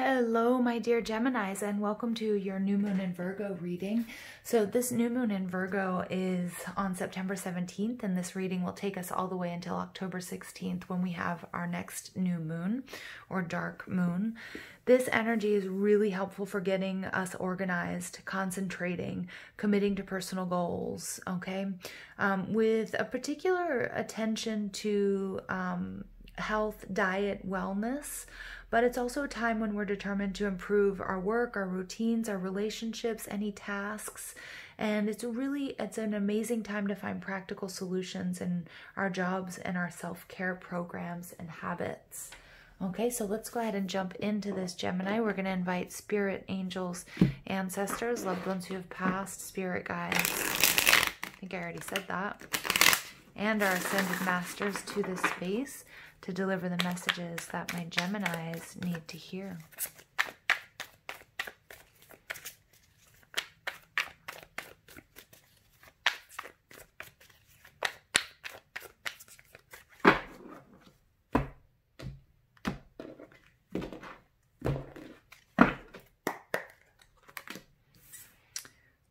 Hello, my dear Geminis, and welcome to your new moon in Virgo reading. So this new moon in Virgo is on September 17th, and this reading will take us all the way until October 16th when we have our next new moon or dark moon. This energy is really helpful for getting us organized, concentrating, committing to personal goals, okay? With a particular attention to health, diet, wellness, but it's also a time when we're determined to improve our work, our routines, our relationships, any tasks. And it's an amazing time to find practical solutions in our jobs and our self-care programs and habits. Okay, so let's go ahead and jump into this, Gemini. We're going to invite spirit, angels, ancestors, loved ones who have passed, spirit guides. I think I already said that. And our ascended masters to this space to deliver the messages that my Geminis need to hear.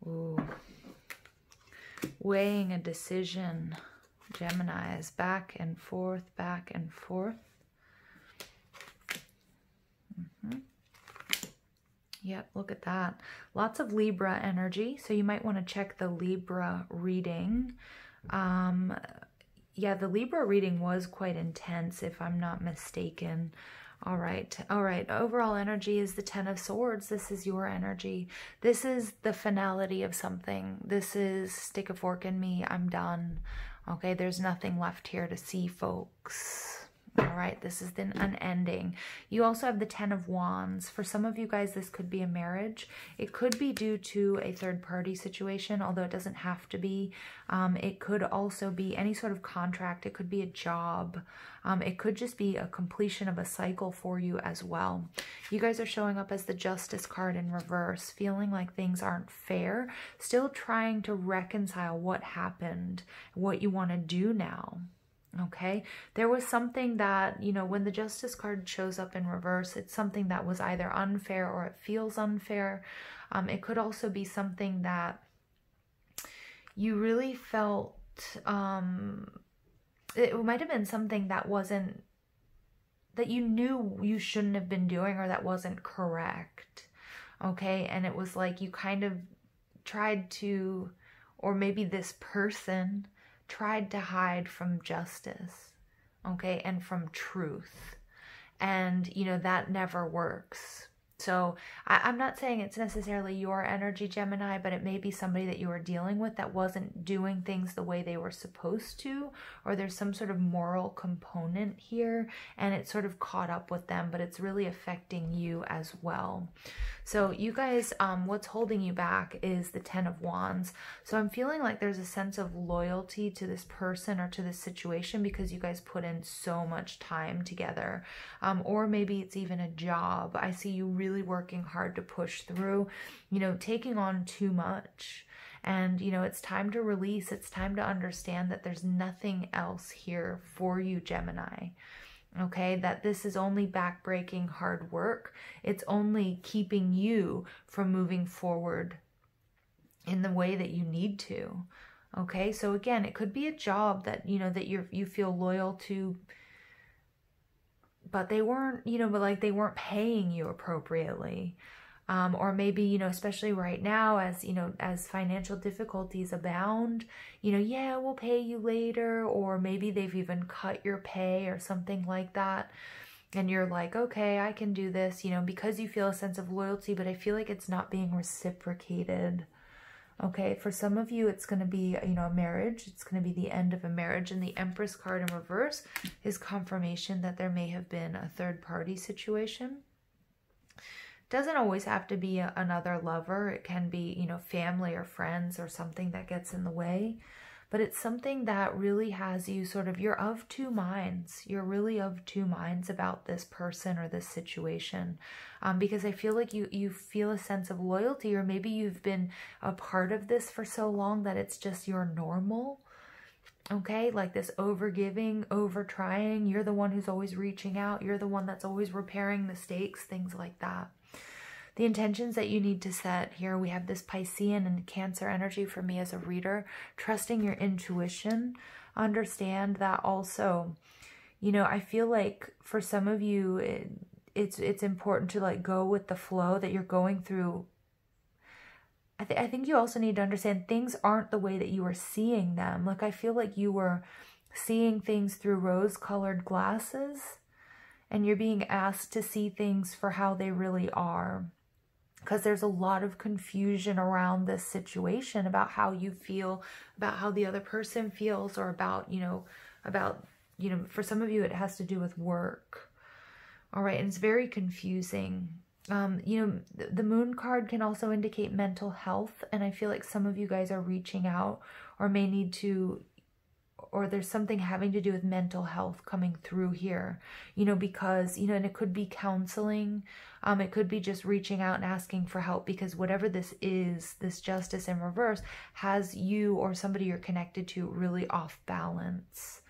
Ooh. Weighing a decision. Geminis, back and forth, back and forth. Yep, look at that. Lots of Libra energy, so you might want to check the Libra reading. Yeah, the Libra reading was quite intense, if I'm not mistaken. All right. Overall energy is the Ten of Swords. This is your energy. This is the finality of something. This is stick a fork in me. I'm done. Okay, there's nothing left here to see, folks. All right, this is an unending. You also have the Ten of Wands. For some of you guys, this could be a marriage. It could be due to a third-party situation, although it doesn't have to be. It could also be any sort of contract. It could be a job. It could just be a completion of a cycle for you as well. You guys are showing up as the Justice card in reverse, feeling like things aren't fair, still trying to reconcile what happened, what you want to do now. Okay, there was something that, you know, when the Justice card shows up in reverse, it's something that was either unfair or it feels unfair. It could also be something that you really felt, it might have been something that wasn't, that you knew you shouldn't have been doing or that wasn't correct. Okay, and it was like you kind of tried to, or maybe this person tried to hide from justice, okay, and from truth. And, you know, that never works. So I'm not saying it's necessarily your energy, Gemini, but it may be somebody that you are dealing with that wasn't doing things the way they were supposed to, or there's some sort of moral component here and it sort of caught up with them, but it's really affecting you as well. So you guys, what's holding you back is the Ten of Wands. So I'm feeling like there's a sense of loyalty to this person or to this situation because you guys put in so much time together. Or maybe it's even a job. I see you really working hard to push through, you know, taking on too much. And, you know, it's time to release. It's time to understand that there's nothing else here for you, Gemini. Okay, that this is only backbreaking hard work. It's only keeping you from moving forward in the way that you need to. Okay, so again, it could be a job that, you know, that you feel loyal to, but they weren't, you know, but like they weren't paying you appropriately. Or maybe, you know, especially right now as, you know, as financial difficulties abound, you know, yeah, we'll pay you later, or maybe they've even cut your pay or something like that. And you're like, okay, I can do this, you know, because you feel a sense of loyalty, but I feel like it's not being reciprocated. Okay, for some of you, it's going to be, you know, a marriage. It's going to be the end of a marriage. And the Empress card in reverse is confirmation that there may have been a third-party situation. Doesn't always have to be another lover. It can be, you know, family or friends or something that gets in the way. But it's something that really has you sort of, you're of two minds. You're really of two minds about this person or this situation. Because I feel like you feel a sense of loyalty, or maybe you've been a part of this for so long that it's just your normal. Okay, like this over-giving, over-trying. You're the one who's always reaching out. You're the one that's always repairing mistakes, things like that. The intentions that you need to set here, we have this Piscean and Cancer energy for me as a reader. Trusting your intuition. Understand that also, you know, I feel like for some of you, it's important to like go with the flow that you're going through. I think you also need to understand things aren't the way that you are seeing them. Like, I feel like you were seeing things through rose-colored glasses, and you're being asked to see things for how they really are. Because there's a lot of confusion around this situation about how you feel, about how the other person feels, or about, for some of you, it has to do with work. All right, and it's very confusing. The moon card can also indicate mental health, and I feel like some of you guys are reaching out or may need to, or there's something having to do with mental health coming through here, because, and it could be counseling. It could be just reaching out and asking for help, because whatever this is, this justice in reverse has you or somebody you're connected to really off balance.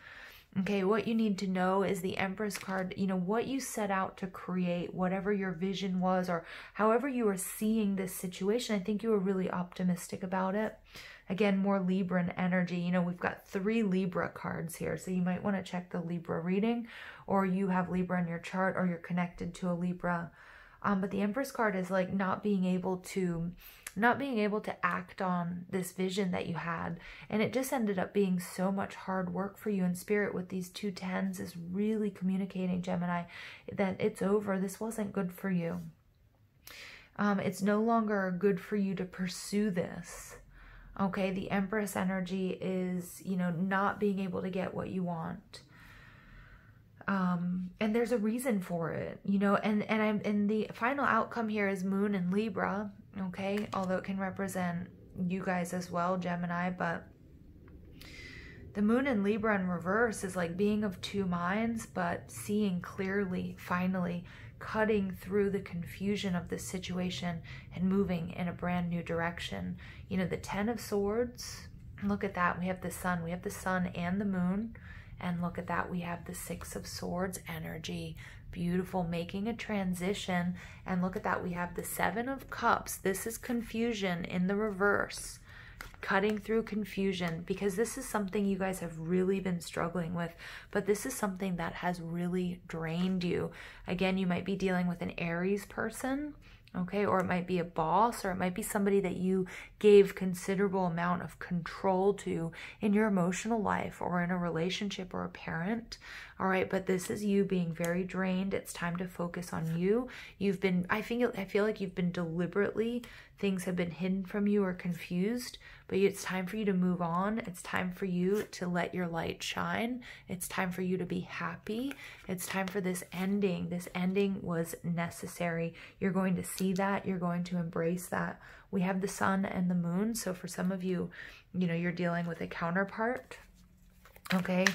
Okay, what you need to know is the Empress card, what you set out to create, whatever your vision was, or however you were seeing this situation, I think you were really optimistic about it. Again, more Libran energy. We've got 3 Libra cards here, so you might want to check the Libra reading, or you have Libra in your chart, or you're connected to a Libra. But the Empress card is like not being able to act on this vision that you had. And it just ended up being so much hard work for you. In Spirit with these 2 10s is really communicating, Gemini, that it's over. This wasn't good for you. It's no longer good for you to pursue this. Okay, the Empress energy is, not being able to get what you want. And there's a reason for it, and the final outcome here is Moon in Libra, okay, although it can represent you guys as well, Gemini, but the Moon in Libra in reverse is like being of 2 minds, but seeing clearly, finally, cutting through the confusion of this situation and moving in a brand new direction. The 10 of Swords, look at that, we have the sun and the moon. And look at that, we have the 6 of Swords energy. Beautiful, making a transition. And look at that, we have the 7 of Cups. This is confusion in the reverse. Cutting through confusion, because this is something you guys have really been struggling with. But this is something that has really drained you. Again, you might be dealing with an Aries person. Okay, or it might be a boss, or it might be somebody that you gave considerable amount of control to in your emotional life, or in a relationship, or a parent. All right, but this is you being very drained. It's time to focus on you. I feel like you've been deliberately, things have been hidden from you or confused, but it's time for you to move on. It's time for you to let your light shine. It's time for you to be happy. It's time for this ending. This ending was necessary. You're going to see that. You're going to embrace that. We have the sun and the moon. So for some of you, you're dealing with a counterpart. Okay.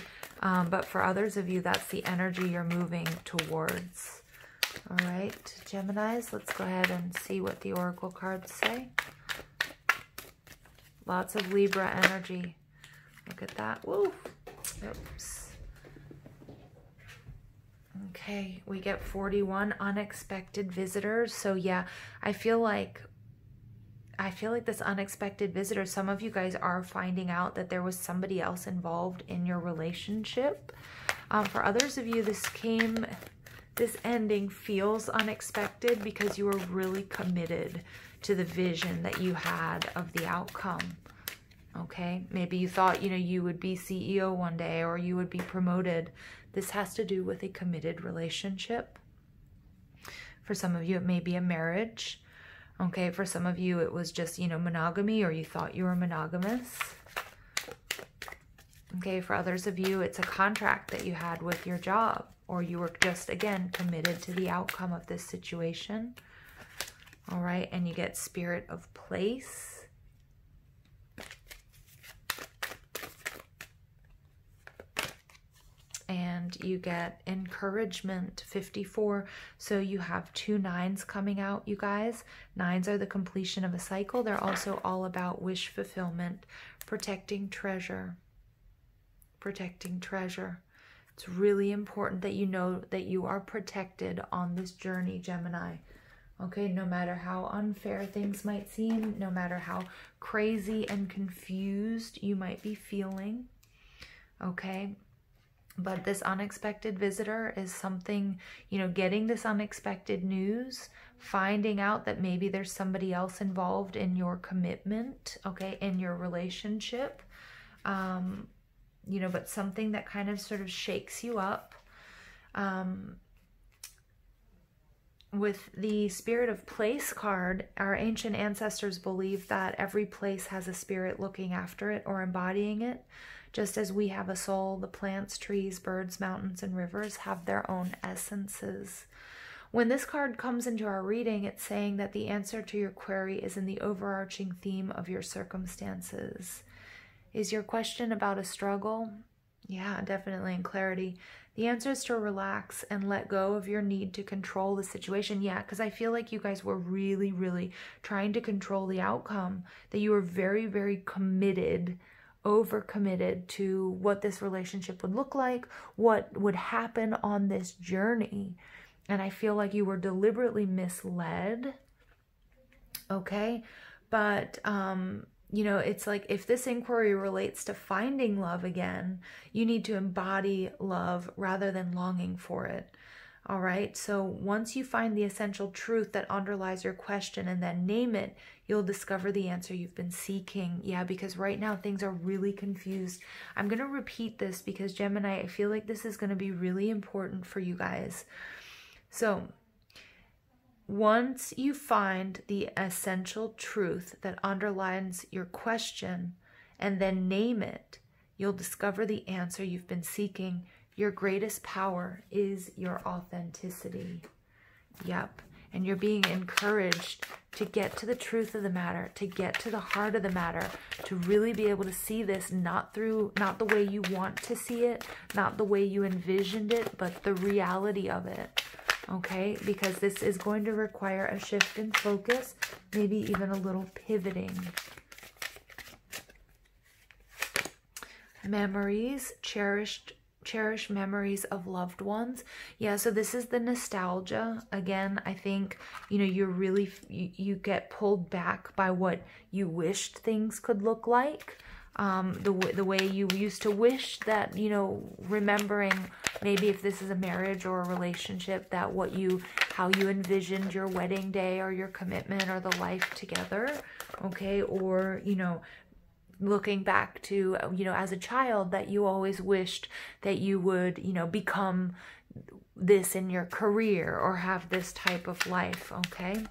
But for others of you, that's the energy you're moving towards. All right, Geminis, let's go ahead and see what the oracle cards say. Lots of Libra energy. Look at that. Woo. Oops. Okay, we get 41 unexpected visitors. So yeah, I feel like this unexpected visitor, some of you guys are finding out that there was somebody else involved in your relationship. For others of you, this ending feels unexpected because you were really committed to the vision that you had of the outcome. Okay, maybe you thought, you would be CEO one day, or you would be promoted. This has to do with a committed relationship. For some of you, it may be a marriage. Okay, for some of you, it was just, monogamy, or you thought you were monogamous. Okay, for others of you, it's a contract that you had with your job, or you were just, again, committed to the outcome of this situation. All right, and you get Spirit of Place. And you get encouragement, 54. So you have 2 9s coming out, you guys. 9s are the completion of a cycle. They're also all about wish fulfillment, protecting treasure. protecting treasure. It's really important that you know that you are protected on this journey, Gemini. Okay, no matter how unfair things might seem, no matter how crazy and confused you might be feeling, okay? But this unexpected visitor is something, you know, getting this unexpected news, finding out that maybe there's somebody else involved in your commitment, okay, in your relationship, you know, but something that kind of sort of shakes you up. With the Spirit of Place card, our ancient ancestors believe that every place has a spirit looking after it or embodying it. Just as we have a soul, the plants, trees, birds, mountains, and rivers have their own essences. When this card comes into our reading, it's saying that the answer to your query is in the overarching theme of your circumstances. Is your question about a struggle? Yeah, definitely in clarity. The answer is to relax and let go of your need to control the situation. Yeah, because I feel like you guys were really, really trying to control the outcome, that you were very, very committed, overcommitted to what this relationship would look like, what would happen on this journey. And I feel like you were deliberately misled. Okay, but you know, it's like if this inquiry relates to finding love again, you need to embody love rather than longing for it. All right, so once you find the essential truth that underlies your question and then name it, you'll discover the answer you've been seeking. Yeah, because right now things are really confused. I'm going to repeat this because Gemini, I feel like this is going to be really important for you guys. So once you find the essential truth that underlines your question and then name it, you'll discover the answer you've been seeking. Your greatest power is your authenticity. Yep. And you're being encouraged to get to the truth of the matter, to get to the heart of the matter, to really be able to see this not the way you want to see it, not the way you envisioned it, but the reality of it. Okay, because this is going to require a shift in focus, maybe even a little pivoting. Memories, cherished memories of loved ones. Yeah, so this is the nostalgia. Again, I think, you know, you get pulled back by what you wished things could look like. The way you used to wish that, you know, remembering maybe if this is a marriage or a relationship, that how you envisioned your wedding day or your commitment or the life together, okay? Or, you know, looking back to, you know, as a child that you always wished that you would, you know, become this in your career or have this type of life, okay?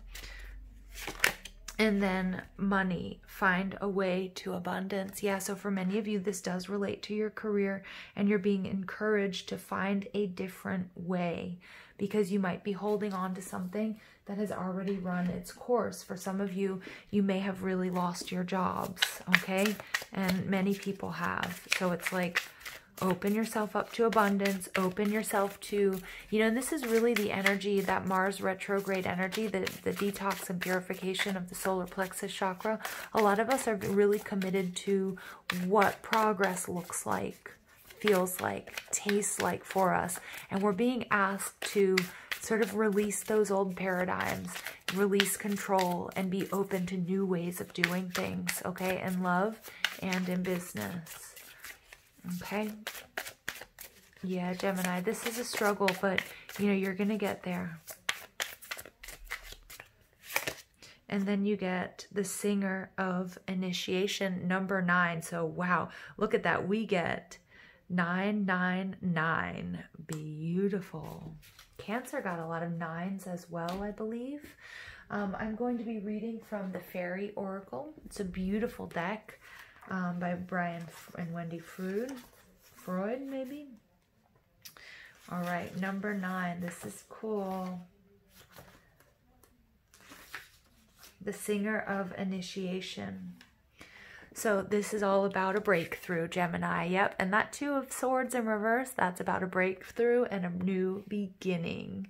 And then money, find a way to abundance. Yeah, so for many of you, this does relate to your career and you're being encouraged to find a different way because you might be holding on to something that has already run its course. For some of you, you may have really lost your jobs, okay? And many people have. So it's like, open yourself up to abundance, open yourself to, you know, and this is really the energy, that Mars retrograde energy, the detox and purification of the solar plexus chakra. A lot of us are really committed to what progress looks like, feels like, tastes like for us. And we're being asked to sort of release those old paradigms, release control, and be open to new ways of doing things, okay, in love and in business. Okay. Yeah, Gemini, this is a struggle, but, you know, you're going to get there. And then you get the Singer of Initiation, number 9. So, wow, look at that. We get 999. Beautiful. Cancer got a lot of 9s as well, I believe. I'm going to be reading from the Fairy Oracle. It's a beautiful deck. By Brian and Wendy Freud, maybe. All right, number 9. This is cool. The Singer of Initiation. So this is all about a breakthrough, Gemini. Yep, and that 2 of Swords in reverse, that's about a breakthrough and a new beginning.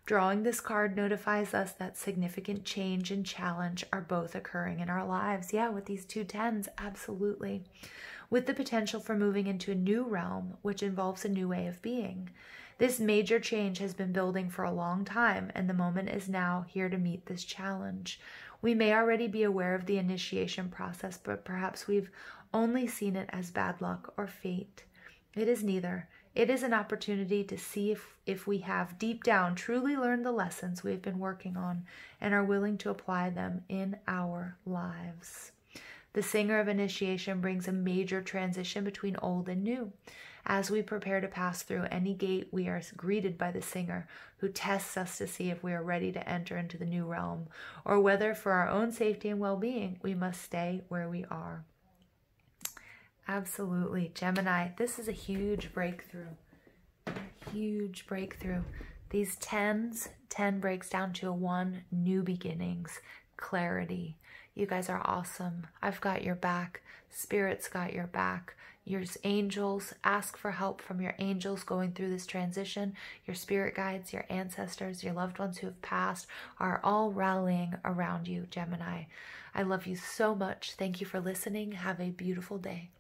Drawing this card notifies us that significant change and challenge are both occurring in our lives. Yeah, with these 2 10s, absolutely. with the potential for moving into a new realm, which involves a new way of being. This major change has been building for a long time, and the moment is now here to meet this challenge. We may already be aware of the initiation process, but perhaps we've only seen it as bad luck or fate. It is neither. It is an opportunity to see if we have deep down truly learned the lessons we've been working on and are willing to apply them in our lives. The singer of initiation brings a major transition between old and new. As we prepare to pass through any gate, we are greeted by the singer, who tests us to see if we are ready to enter into the new realm, or whether for our own safety and well-being, we must stay where we are. Absolutely. Gemini, this is a huge breakthrough. Huge breakthrough. These 10s, 10 breaks down to a 1, new beginnings, clarity. You guys are awesome. I've got your back. Spirit's got your back. Your angels, ask for help from your angels going through this transition. Your spirit guides, your ancestors, your loved ones who have passed are all rallying around you, Gemini. I love you so much. Thank you for listening. Have a beautiful day.